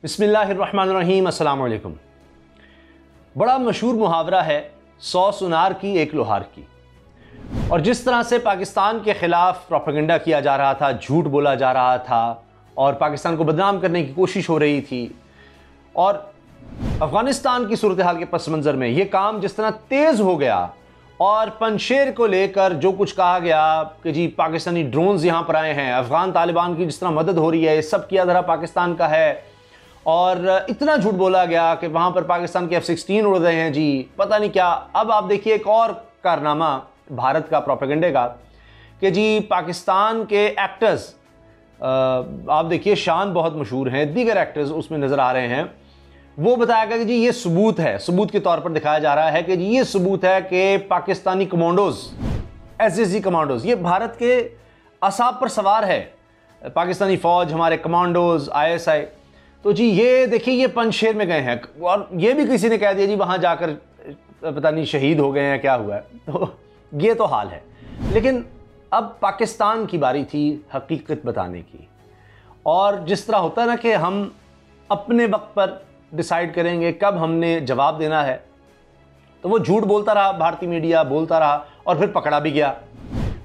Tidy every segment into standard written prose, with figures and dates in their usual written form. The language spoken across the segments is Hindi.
बिस्मिल्लाहिर्रहमानिर्रहीम, अस्सलाम वालेकुम। बड़ा मशहूर मुहावरा है, 100 सुनार की एक लोहार की। और जिस तरह से पाकिस्तान के ख़िलाफ़ प्रोपेगेंडा किया जा रहा था, झूठ बोला जा रहा था और पाकिस्तान को बदनाम करने की कोशिश हो रही थी, और अफ़गानिस्तान की सूरत हाल के पस मंज़र में ये काम जिस तरह तेज़ हो गया और पंशेर को लेकर जो कुछ कहा गया कि जी पाकिस्तानी ड्रोन्स यहाँ पर आए हैं, अफ़गान तालिबान की जिस तरह मदद हो रही है, सब किया धरा पाकिस्तान का है, और इतना झूठ बोला गया कि वहाँ पर पाकिस्तान के F-16 उड़ रहे हैं जी, पता नहीं क्या। अब आप देखिए एक और कारनामा भारत का प्रोपेगेंडे का कि जी पाकिस्तान के एक्टर्स, आप देखिए शान बहुत मशहूर हैं, दीगर एक्टर्स उसमें नज़र आ रहे हैं। वो बताया गया कि जी ये सबूत है, सबूत के तौर पर दिखाया जा रहा है कि जी ये सबूत है कि पाकिस्तानी कमांडोज, SSG कमांडोज, ये भारत के असाब पर सवार है, पाकिस्तानी फ़ौज, हमारे कमांडोज, ISI। तो जी ये देखिए ये पंशेर में गए हैं, और ये भी किसी ने कह दिया जी वहाँ जाकर पता नहीं शहीद हो गए हैं, क्या हुआ है। तो ये तो हाल है। लेकिन अब पाकिस्तान की बारी थी हकीकत बताने की, और जिस तरह होता है ना कि हम अपने वक्त पर डिसाइड करेंगे कब हमने जवाब देना है, तो वो झूठ बोलता रहा, भारतीय मीडिया बोलता रहा, और फिर पकड़ा भी गया।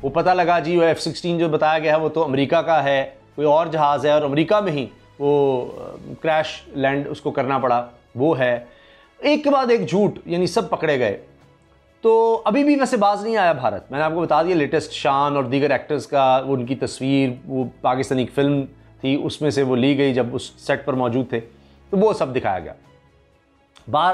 वो पता लगा जी वो F-16 जो बताया गया है वो तो अमेरिका का है, कोई और जहाज़ है, और अमेरिका में ही वो क्रैश लैंड उसको करना पड़ा, वो है। एक के बाद एक झूठ, यानी सब पकड़े गए। तो अभी भी वैसे बाज नहीं आया भारत। मैंने आपको बता दिया लेटेस्ट शान और दीगर एक्टर्स का, वो उनकी तस्वीर, वो पाकिस्तानी फिल्म थी उसमें से वो ली गई जब उस सेट पर मौजूद थे, तो वो सब दिखाया गया।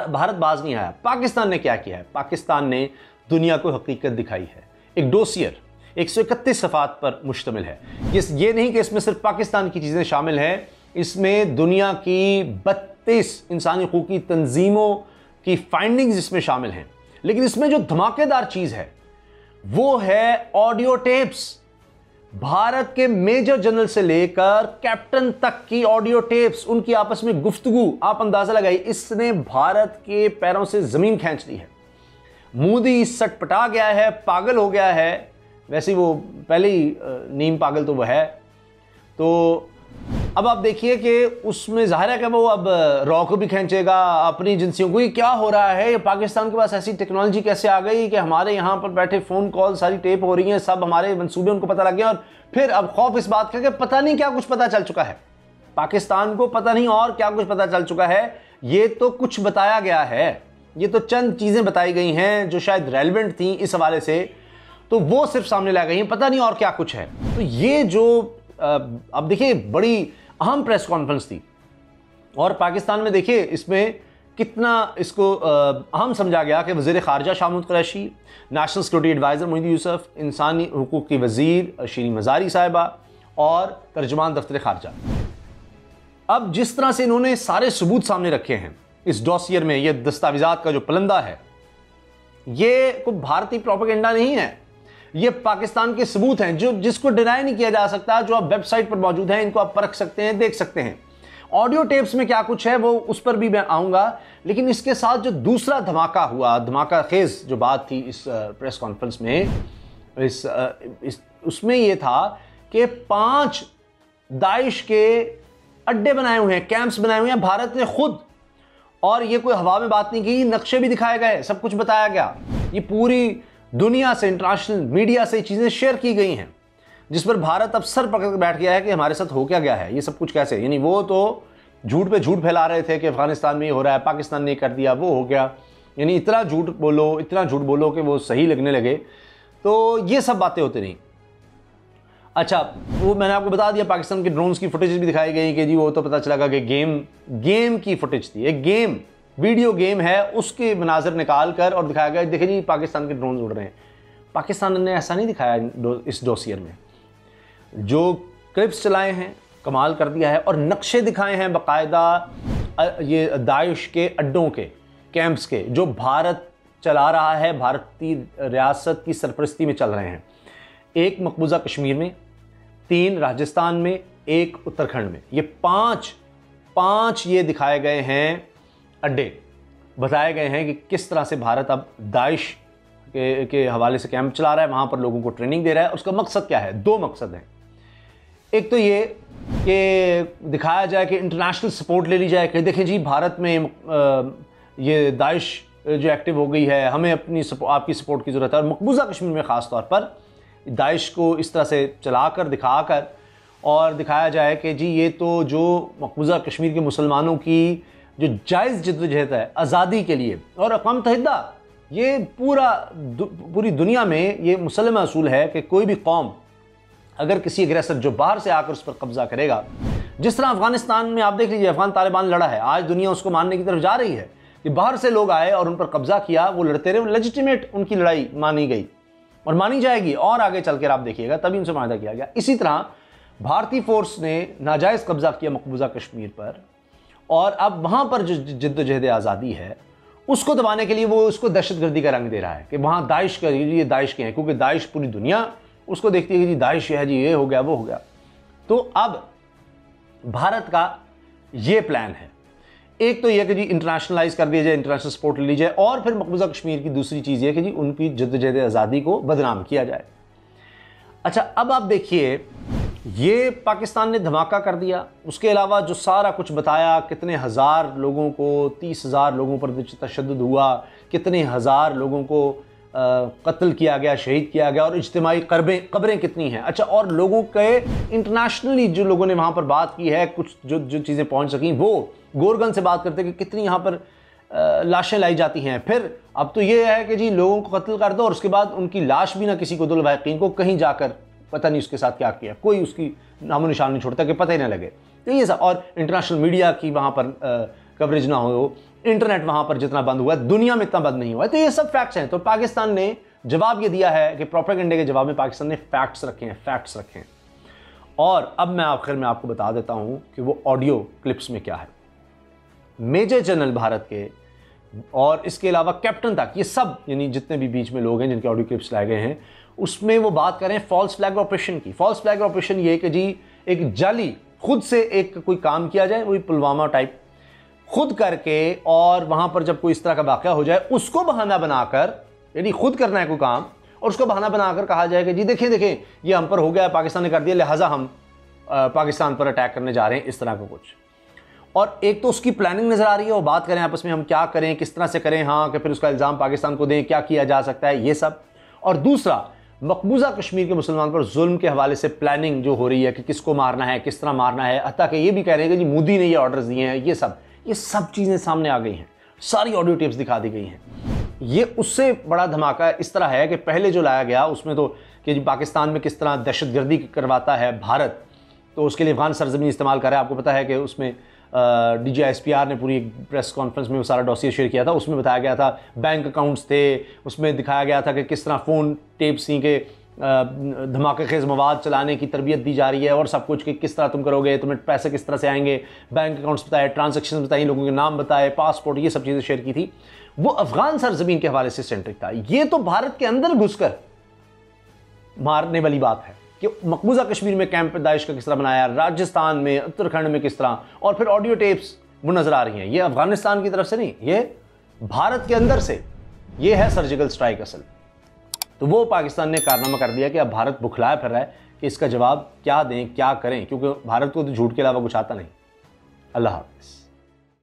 भारत बाज नहीं आया। पाकिस्तान ने क्या किया है? पाकिस्तान ने दुनिया को हकीकत दिखाई है। एक डोसियर 131 सफ़ात पर मुश्तमिल है। ये नहीं कि इसमें सिर्फ पाकिस्तान की चीज़ें शामिल हैं, इसमें दुनिया की 32 इंसानी हकूक़ की तंजीमों की फाइंडिंग्स इसमें शामिल हैं। लेकिन इसमें जो धमाकेदार चीज़ है वो है ऑडियो टेप्स। भारत के मेजर जनरल से लेकर कैप्टन तक की ऑडियो टेप्स, उनकी आपस में गुफ्तगू, आप अंदाज़ा लगाइए, इसने भारत के पैरों से ज़मीन खींच ली है। मोदी सटपटा गया है, पागल हो गया है। वैसे वो पहले ही नीम पागल तो वो है। तो अब आप देखिए कि उसमें ज़ाहिर है कि वो अब रॉ को भी खींचेगा, अपनी एजेंसियों को। ये क्या हो रहा है? ये पाकिस्तान के पास ऐसी टेक्नोलॉजी कैसे आ गई कि हमारे यहाँ पर बैठे फ़ोन कॉल सारी टेप हो रही हैं, सब हमारे मंसूबे उनको पता लग गया। और फिर अब खौफ इस बात का कि पता नहीं क्या कुछ पता चल चुका है पाकिस्तान को, पता नहीं और क्या कुछ पता चल चुका है। ये तो कुछ बताया गया है, ये तो चंद चीज़ें बताई गई हैं जो शायद रेलिवेंट थी इस हवाले से, तो वो सिर्फ सामने ला गई हैं, पता नहीं और क्या कुछ है। तो ये जो अब देखिए बड़ी अहम प्रेस कॉन्फ्रेंस थी, और पाकिस्तान में देखिए इसमें कितना इसको अहम समझा गया कि वज़ीर ख़ारजा Shah Mahmood Qureshi, national security adviser Mohiuddin Yusuf, इंसानी हुकूक़ की वज़ीर शीरीन मज़ारी साहिबा और तर्जुमान दफ्तर ख़ारजा। अब जिस तरह से इन्होंने सारे सबूत सामने रखे हैं इस डॉसियर में, ये दस्तावेज़ात का जो पलंदा है, ये कोई भारतीय प्रोपेगेंडा नहीं है, ये पाकिस्तान के सबूत हैं जो जिसको डिनाई नहीं किया जा सकता, जो आप वेबसाइट पर मौजूद हैं, इनको आप परख सकते हैं, देख सकते हैं। ऑडियो टेप्स में क्या कुछ है वो उस पर भी मैं आऊँगा। लेकिन इसके साथ जो दूसरा धमाका हुआ, धमाका खेज जो बात थी इस प्रेस कॉन्फ्रेंस में, उसमें ये था कि 5 दाइश के अड्डे बनाए हुए हैं, कैंप्स बनाए हुए हैं भारत ने खुद। और ये कोई हवा में बात नहीं की, नक्शे भी दिखाए गए, सब कुछ बताया गया। ये पूरी दुनिया से, इंटरनेशनल मीडिया से चीज़ें शेयर की गई हैं, जिस पर भारत अब सर पकड़ कर बैठ गया है कि हमारे साथ हो क्या गया है, ये सब कुछ कैसे। यानी वो तो झूठ पे झूठ फैला रहे थे कि अफगानिस्तान में ये हो रहा है, पाकिस्तान ने कर दिया, वो हो गया। यानी इतना झूठ बोलो कि वो सही लगने लगे। तो ये सब बातें होती रहीं। अच्छा, वो मैंने आपको बता दिया पाकिस्तान के ड्रोन्स की फुटेज भी दिखाई गई कि जी वो तो पता चला कि गेम की फुटेज थी, एक गेम, वीडियो गेम है, उसके मनाजर निकाल कर और दिखाया गया, देखिए जी पाकिस्तान के ड्रोन उड़ रहे हैं। पाकिस्तान ने ऐसा नहीं दिखाया इस डोसियर में। जो क्लिप्स चलाए हैं कमाल कर दिया है, और नक्शे दिखाए हैं बाकायदा ये दाइश के अड्डों के, कैंप्स के, जो भारत चला रहा है, भारतीय रियासत की सरपरस्ती में चल रहे हैं। एक मकबूजा कश्मीर में, 3 राजस्थान में, 1 उत्तराखंड में। ये पाँच ये दिखाए गए हैं अड्डे, बताए गए हैं कि किस तरह से भारत अब दाइश के हवाले से कैंप चला रहा है, वहाँ पर लोगों को ट्रेनिंग दे रहा है। उसका मकसद क्या है? 2 मकसद हैं। एक तो ये कि दिखाया जाए कि इंटरनेशनल सपोर्ट ले ली जाए कि देखें जी भारत में ये दाइश जो एक्टिव हो गई है, हमें आपकी सपोर्ट की ज़रूरत है। और मकबूजा कश्मीर में ख़ास तौर पर दाइश को इस तरह से चलाकर दिखाकर और दिखाया जाए कि जी ये तो जो मकबूजा कश्मीर के मुसलमानों की जो जायज़ जद्दोजहद है आज़ादी के लिए, और अक़वाम मुत्तहिदा ये पूरी दुनिया में ये मुसल्लम असूल है कि कोई भी कौम अगर किसी एग्रेसर जो बाहर से आकर उस पर कब्जा करेगा, जिस तरह अफगानिस्तान में आप देख लीजिए अफगान तालिबान लड़ा है, आज दुनिया उसको मानने की तरफ जा रही है कि बाहर से लोग आए और उन पर कब्जा किया, वो लड़ते रहे, लेजिटिमेट उनकी लड़ाई मानी गई और मानी जाएगी और आगे चलकर आप देखिएगा तभी उनसे माहिदा किया गया। इसी तरह भारतीय फोर्स ने नाजायज़ कब्जा किया मकबूजा कश्मीर पर और अब वहाँ पर जो जद्दोजहद आज़ादी है उसको दबाने के लिए वो उसको दहशतगर्दी का रंग दे रहा है कि वहाँ दाइश का ये दाइश के हैं, क्योंकि दाइश पूरी दुनिया उसको देखती है कि जी दाइश है जी, ये हो गया वो हो गया। तो अब भारत का ये प्लान है, एक तो यह कि जी इंटरनेशनलाइज कर दिया जाए, इंटरनेशनल सपोर्ट ले ली जाए, और फिर मकबूजा कश्मीर की दूसरी चीज़ ये कि जी उनकी जद्दोजहद आज़ादी को बदनाम किया जाए। अच्छा, अब आप देखिए ये पाकिस्तान ने धमाका कर दिया, उसके अलावा जो सारा कुछ बताया, कितने हज़ार लोगों को, 30,000 लोगों पर तशद्दुद हुआ, कितने हज़ार लोगों को कत्ल किया गया, शहीद किया गया, और इज्तिमाई कब्रें कितनी हैं। अच्छा, और लोगों के इंटरनेशनली जो लोगों ने वहाँ पर बात की है, कुछ जो चीज़ें पहुँच सकी, वो गोरगन से बात करते कि कितनी यहाँ पर लाशें लाई जाती हैं। फिर अब तो ये है कि जी लोगों को कत्ल कर दो और उसके बाद उनकी लाश भी ना किसी को दुल्हन को कहीं जाकर पता नहीं उसके साथ क्या किया, कोई उसकी नामो निशान नहीं छोड़ता कि पता ही ना लगे। तो ये सब, और इंटरनेशनल मीडिया की वहाँ पर कवरेज ना हो, इंटरनेट वहाँ पर जितना बंद हुआ है दुनिया में इतना बंद नहीं हुआ है। तो ये सब फैक्ट्स हैं। तो पाकिस्तान ने जवाब ये दिया है कि प्रोपेगेंडे के जवाब में पाकिस्तान ने फैक्ट्स रखे हैं। और अब मैं आखिर में आपको बता देता हूँ कि वो ऑडियो क्लिप्स में क्या है। मेजर जनरल भारत के और इसके अलावा कैप्टन तक, ये सब यानी जितने भी बीच में लोग हैं जिनके ऑडियो क्लिप्स लाए गए हैं, उसमें वो बात करें फॉल्स फ्लैग ऑपरेशन की। फॉल्स फ्लैग ऑपरेशन ये कि जी एक जाली खुद से एक कोई काम किया जाए, वही पुलवामा टाइप खुद करके, और वहाँ पर जब कोई इस तरह का वाक़या हो जाए उसको बहाना बनाकर, यानी खुद करना है कोई काम और उसको बहाना बनाकर कहा जाए कि जी देखें ये हम पर हो गया, पाकिस्तान ने कर दिया, लिहाजा हम पाकिस्तान पर अटैक करने जा रहे हैं, इस तरह का कुछ। और एक तो उसकी प्लानिंग नज़र आ रही है, वो बात करें आपस में हम क्या करें, किस तरह से करें, हाँ कि फिर उसका इल्ज़ाम पाकिस्तान को दें, क्या किया जा सकता है, ये सब। और दूसरा मकबूजा कश्मीर के मुसलमान पर जुल्म के हवाले से प्लानिंग जो हो रही है कि किसको मारना है, किस तरह मारना है, हत्ता कि ये भी कह रहे हैं कि जी मोदी ने ये ऑर्डर्स दिए हैं, ये सब चीज़ें सामने आ गई हैं, सारी ऑडियो टेप्स दिखा दी गई हैं। ये उससे बड़ा धमाका इस तरह है कि पहले जो लाया गया उसमें तो कि जी पाकिस्तान में किस तरह दहशतगर्दी करवाता है भारत, तो उसके लिए अफगान सरजमीन इस्तेमाल कर रहा है। आपको पता है कि उसमें DGISPR ने पूरी प्रेस कॉन्फ्रेंस में वो सारा डॉसियर शेयर किया था, उसमें बताया गया था बैंक अकाउंट्स थे, उसमें दिखाया गया था कि किस तरह फ़ोन टेप्स ही के धमाके खेज़ मवाद चलाने की तरबियत दी जा रही है, और सब कुछ कि किस तरह तुम करोगे, तुम्हें पैसे किस तरह से आएंगे, बैंक अकाउंट्स बताए, ट्रांजेक्शन बताए, लोगों के नाम बताए, पासपोर्ट, ये सब चीज़ें शेयर की थी। वो अफगान सरजमीन के हवाले से सेंट्रिक था। ये तो भारत के अंदर घुसकर मारने वाली बात है कि मकबूजा कश्मीर में कैंप दाइश का किस तरह बनाया, राजस्थान में, उत्तराखंड में किस तरह, और फिर ऑडियो टेप्स वो नज़र आ रही हैं। ये अफगानिस्तान की तरफ से नहीं, ये भारत के अंदर से, ये है सर्जिकल स्ट्राइक असल। तो वो पाकिस्तान ने कारनामा कर दिया कि अब भारत बुखलाया फिर रहा है कि इसका जवाब क्या दें, क्या करें, क्योंकि भारत को तो झूठ के अलावा कुछ आता नहीं। अल्लाह हाफ़िज़।